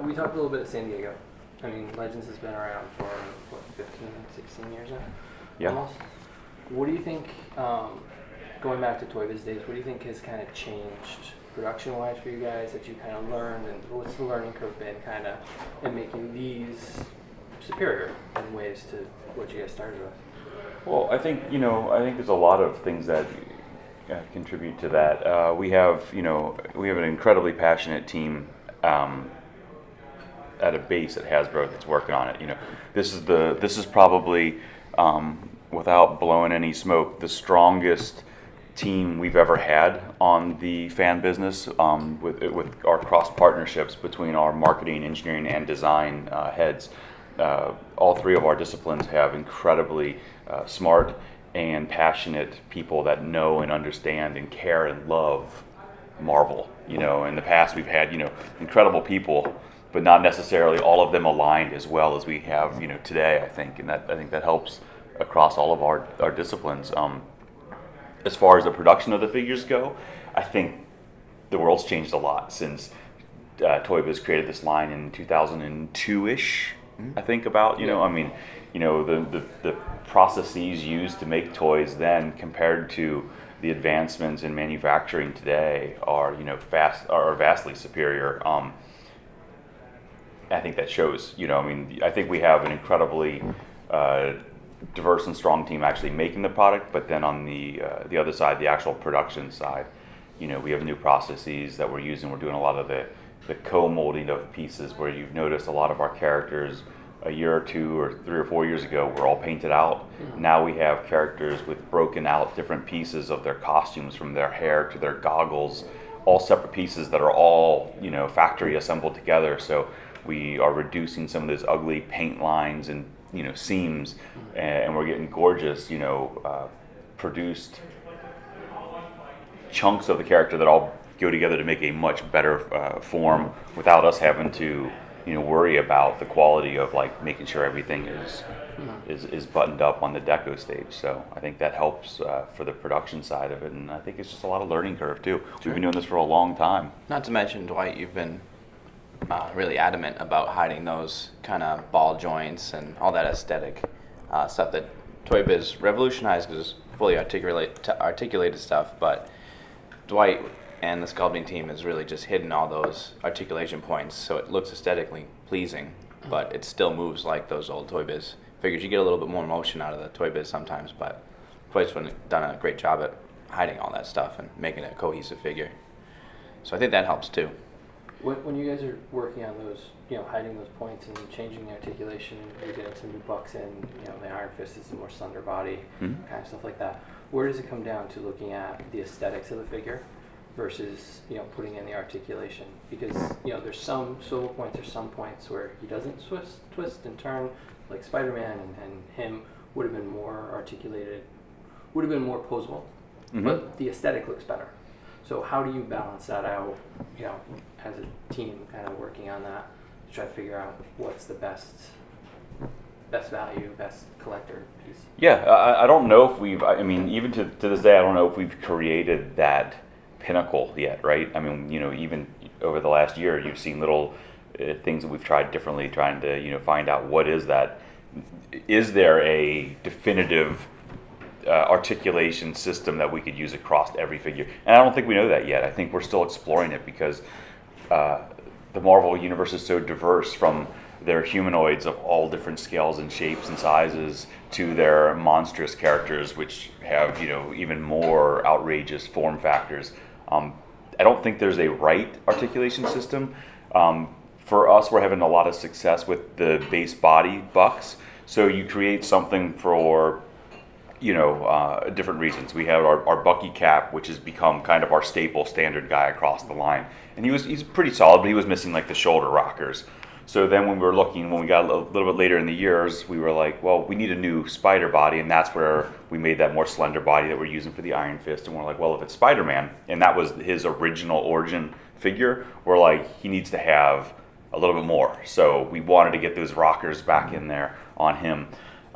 We talked a little bit at San Diego. I mean, Legends has been around for, what, 15, 16 years now? Yeah. Almost. What do you think, going back to Toy Biz days, what do you think has kind of changed production-wise for you guys that you kind of learned, and what's the learning curve been kind of in making these superior in ways to what you guys started with? Well, I think there's a lot of things that contribute to that. We have an incredibly passionate team at a base at Hasbro that's working on it. This is probably, without blowing any smoke, the strongest team we've ever had on the fan business, with our cross partnerships between our marketing, engineering, and design heads. All three of our disciplines have incredibly smart and passionate people that know and understand and care and love Marvel. In the past we've had incredible people, but not necessarily all of them aligned as well as we have today. I think that helps across all of our disciplines. As far as the production of the figures go, I think the world's changed a lot since Toy Biz created this line in 2002-ish. I think about the processes used to make toys then compared to the advancements in manufacturing today are vastly superior. I think that shows. I think we have an incredibly diverse and strong team actually making the product, but then on the other side, the actual production side, we have new processes that we're using. We're doing a lot of the co-molding of pieces, where you've noticed a lot of our characters a year or two or 3 or 4 years ago were all painted out. Now we have characters with broken out different pieces of their costumes, from their hair to their goggles, all separate pieces that are all factory assembled together. So we are reducing some of those ugly paint lines and seams, and we're getting gorgeous produced chunks of the character that all go together to make a much better form, without us having to worry about the quality of making sure everything is buttoned up on the deco stage. So I think that helps for the production side of it, and I think it's just a lot of learning curve too. Sure. We've been doing this for a long time. Not to mention, Dwight, you've been really adamant about hiding those kind of ball joints and all that aesthetic stuff that Toy Biz revolutionized, because it's fully articulated stuff, but Dwight and the sculpting team has really just hidden all those articulation points, so it looks aesthetically pleasing, but it still moves like those old Toy Biz figures. You get a little bit more motion out of the Toy Biz sometimes, but Dwight's done a great job at hiding all that stuff and making it a cohesive figure. So I think that helps too. When you guys are working on those, hiding those points and changing the articulation, and you're getting some new bucks in, the Iron Fist is a more slender body, kind of stuff like that. Where does it come down to looking at the aesthetics of the figure versus, putting in the articulation? Because, there's some swivel points, there's some points where he doesn't twist and turn, like Spider-Man, and him would have been more articulated, would have been more posable, but the aesthetic looks better. So how do you balance that out, as a team kind of working on that to try to figure out what's the best value, best collector piece? Yeah, I don't know if even to this day, I don't know if we've created that pinnacle yet, right? Even over the last year, you've seen little things that we've tried differently, trying to, find out what is that. Is there a definitive articulation system that we could use across every figure? And I don't think we know that yet. I think we're still exploring it, because the Marvel universe is so diverse, from their humanoids of all different scales and shapes and sizes to their monstrous characters, which have even more outrageous form factors. I don't think there's a right articulation system. For us, we're having a lot of success with the base body bucks. So you create something for different reasons. We have our Bucky Cap, which has become kind of our staple standard guy across the line. And he's pretty solid, but he was missing the shoulder rockers. So then when we got a little bit later in the years, we were like, well, we need a new Spider body, and that's where we made that more slender body that we're using for the Iron Fist. And we're like, well, if it's Spider-Man, and that was his original origin figure, we're like, he needs to have a little bit more. So we wanted to get those rockers back in there on him.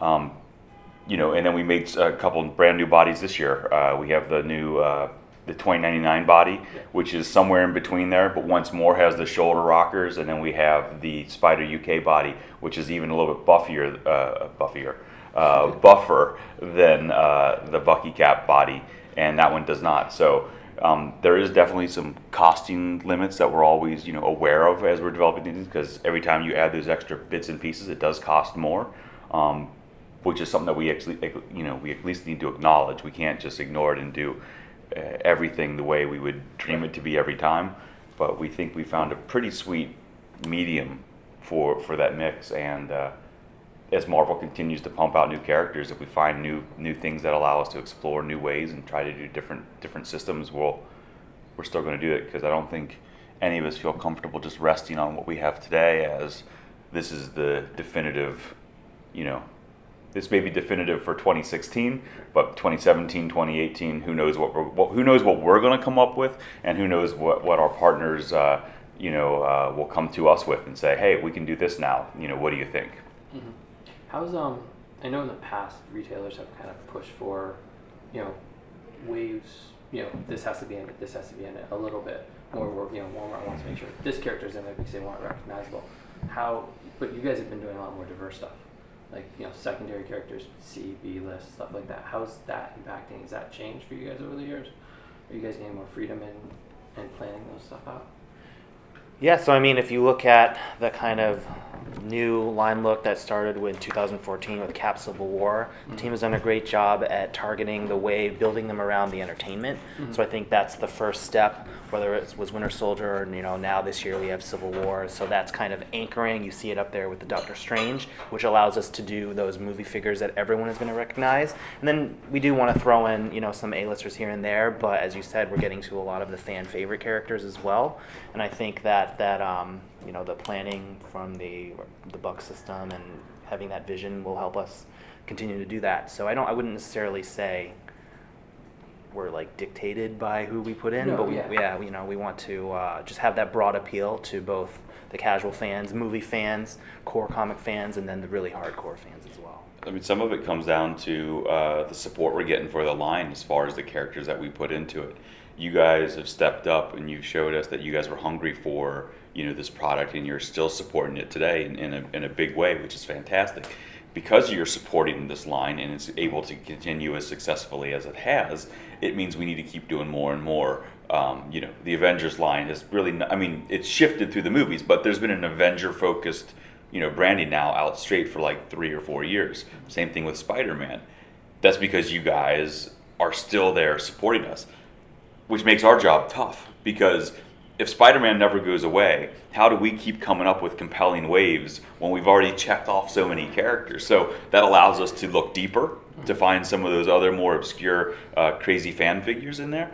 And then we made a couple brand new bodies this year. We have the new the 2099 body, which is somewhere in between there, but once more has the shoulder rockers, and then we have the Spider UK body, which is even a little bit buffer than the Bucky Cap body, and that one does not. So there is definitely some costing limits that we're always, aware of as we're developing these, because every time you add those extra bits and pieces, it does cost more. Which is something that we actually, we at least need to acknowledge. We can't just ignore it and do everything the way we would dream it to be every time. But we think we found a pretty sweet medium for that mix. And as Marvel continues to pump out new characters, if we find new things that allow us to explore new ways and try to do different systems, we're still going to do it, because I don't think any of us feel comfortable just resting on what we have today as this is the definitive, this may be definitive for 2016, but 2017, 2018, who knows what we're going to come up with, and who knows what our partners, will come to us with and say, hey, we can do this now. What do you think? Mm-hmm. How's I know in the past retailers have kind of pushed for, waves. This has to be in it. This has to be in it a little bit. Or Walmart wants to make sure this character's in there because they want it recognizable. But you guys have been doing a lot more diverse stuff. Like, secondary characters, C, B list, stuff like that. How's that impacting? Has that changed for you guys over the years? Are you guys getting more freedom in planning those stuff out? Yeah, so if you look at the kind of new line look that started in 2014 with Cap Civil War, the team has done a great job at targeting the wave, building them around the entertainment. So I think that's the first step, whether it was Winter Soldier or now this year we have Civil War. So that's kind of anchoring. You see it up there with the Doctor Strange, which allows us to do those movie figures that everyone is going to recognize. And then we do want to throw in some A-listers here and there, but as you said, we're getting to a lot of the fan favorite characters as well. And I think that the planning from the buck system and having that vision will help us continue to do that. So I wouldn't necessarily say we're dictated by who we put in, but we want to just have that broad appeal to both the casual fans, movie fans, core comic fans, and then the really hardcore fans as well. Some of it comes down to the support we're getting for the line as far as the characters that we put into it. You guys have stepped up and you've showed us that you guys were hungry for this product, and you're still supporting it today in a big way, which is fantastic. Because you're supporting this line and it's able to continue as successfully as it has, it means we need to keep doing more and more. The Avengers line has really, it's shifted through the movies, but there's been an Avenger-focused, branding now out straight for 3 or 4 years. Same thing with Spider-Man. That's because you guys are still there supporting us, which makes our job tough, because if Spider-Man never goes away, how do we keep coming up with compelling waves when we've already checked off so many characters? So that allows us to look deeper, to find some of those other more obscure, crazy fan figures in there,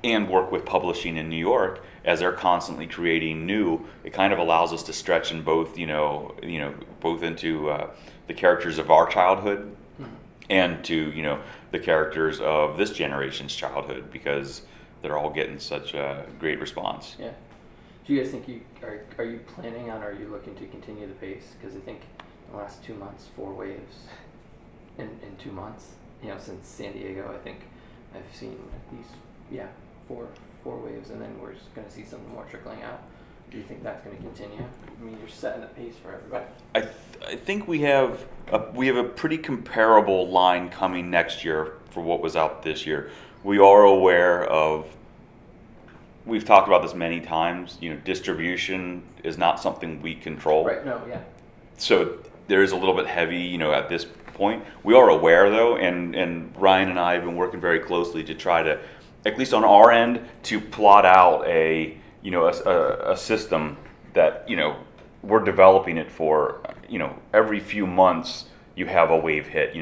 and work with publishing in New York as they're constantly creating new. It kind of allows us to stretch in both, both into the characters of our childhood and to, the characters of this generation's childhood, because they're all getting such a great response. Yeah. Do you guys think are you planning on, are you looking to continue the pace? Because I think in the last 2 months, 4 waves in 2 months, since San Diego, I think I've seen at least, 4 waves, and then we're just going to see some more trickling out. Do you think that's going to continue? You're setting the pace for everybody. I think we have a pretty comparable line coming next year for what was out this year. We are aware of, we've talked about this many times, distribution is not something we control. Right, no, yeah. So there is a little bit heavy, at this point. We are aware though, and Ryan and I have been working very closely to try to, at least on our end, to plot out a system that, we're developing it for, every few months you have a wave hit,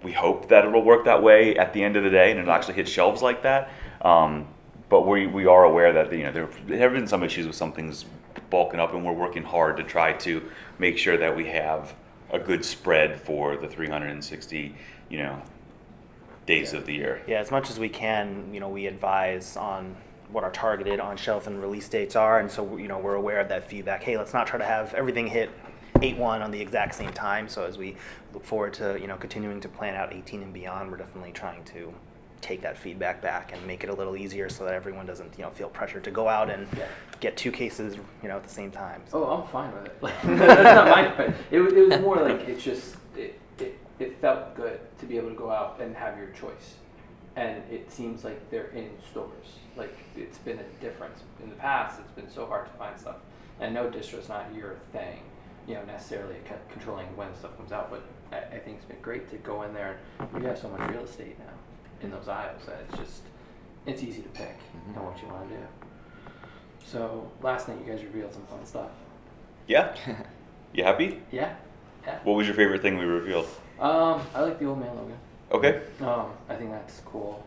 We hope that it'll work that way at the end of the day, and it'll actually hit shelves like that. But we are aware that there have been some issues with some things bulking up, and we're working hard to try to make sure that we have a good spread for the 360, days of the year. Yeah, as much as we can, we advise on what our targeted on-shelf and release dates are, and so we're aware of that feedback. Hey, let's not try to have everything hit 8/1 on the exact same time. So as we look forward to continuing to plan out 18 and beyond, we're definitely trying to take that feedback back and make it a little easier so that everyone doesn't, feel pressure to go out and get 2 cases, at the same time. So. Oh, I'm fine with it. That's not my opinion. It was more like it's just it felt good to be able to go out and have your choice, and it seems like they're in stores. Like it's been a difference in the past. It's been so hard to find stuff. And I know distro's not your thing, necessarily controlling when stuff comes out, but I think it's been great to go in there and you have so much real estate now in those aisles that it's easy to pick and what you want to do. So last night you guys revealed some fun stuff. Yeah. You happy? Yeah. What was your favorite thing we revealed? I like the old man logo. Okay. I think that's cool.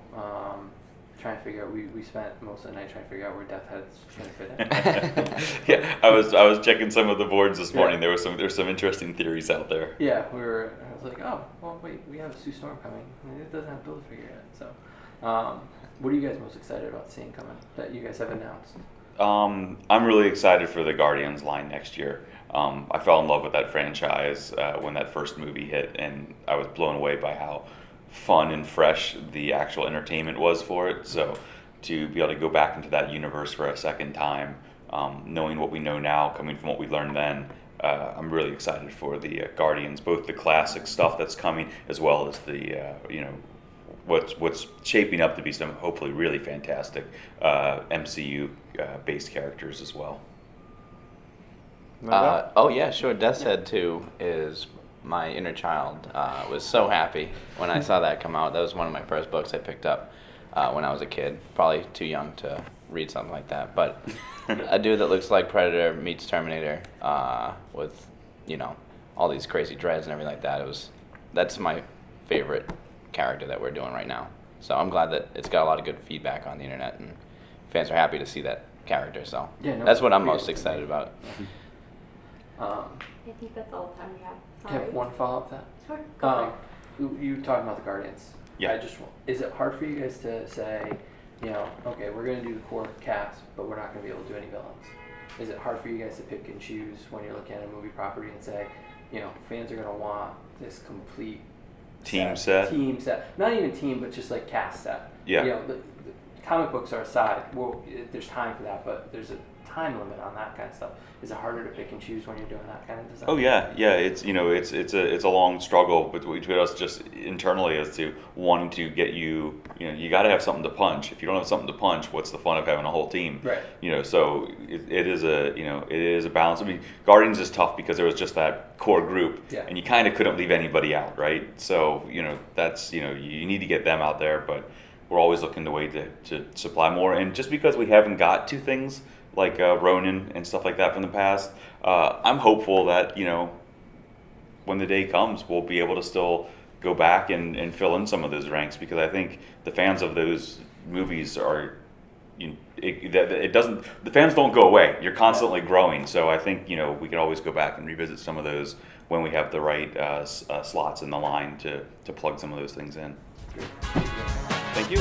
Trying to figure out, we spent most of the night trying to figure out where Death Head's going to fit in. Yeah, I was checking some of the boards this morning. There was some interesting theories out there. Yeah, I was like, oh, well, wait, we have a Sue Storm coming. It doesn't have Build-A-Figure yet. So, what are you guys most excited about seeing coming that you guys have announced? I'm really excited for the Guardians line next year. I fell in love with that franchise when that first movie hit, and I was blown away by how fun and fresh the actual entertainment was for it. So to be able to go back into that universe for a second time, knowing what we know now, coming from what we learned then, I'm really excited for the Guardians, both the classic stuff that's coming as well as the what's shaping up to be some hopefully really fantastic MCU based characters as well. Oh yeah, sure. Death's Head 2 is my inner child. Was so happy when I saw that come out. That was one of my first books I picked up when I was a kid. Probably too young to read something like that. But a dude that looks like Predator meets Terminator with, all these crazy dreads and everything like that. That's my favorite character that we're doing right now. So I'm glad that it's got a lot of good feedback on the internet and fans are happy to see that character. So that's what I'm most excited about. I think that's all the time we have. Can I have one follow-up to that? Sure. Go You talking about the Guardians. Yeah. Is it hard for you guys to say, okay, we're going to do the core cast, but we're not going to be able to do any villains? Is it hard for you guys to pick and choose when you're looking at a movie property and say, fans are going to want this complete Team set? Team set. Not even team, but just like cast set. Yeah. The comic books are aside. Well, there's time for that, but there's a time limit on that kind of stuff. Is it harder to pick and choose when you're doing that kind of design? Oh yeah. It's it's a long struggle between us just internally as to wanting to get you got to have something to punch. If you don't have something to punch, what's the fun of having a whole team? Right. So it is a balance. I mean, Guardians is tough because there was just that core group, and you kind of couldn't leave anybody out, right? So that's you need to get them out there, but we're always looking to way to supply more. And just because we haven't got to things like Ronin and stuff like that from the past, I'm hopeful that when the day comes, we'll be able to still go back and fill in some of those ranks, because I think the fans of those movies are the fans don't go away. You're constantly growing, so I think we can always go back and revisit some of those when we have the right slots in the line to plug some of those things in. Great. Thank you.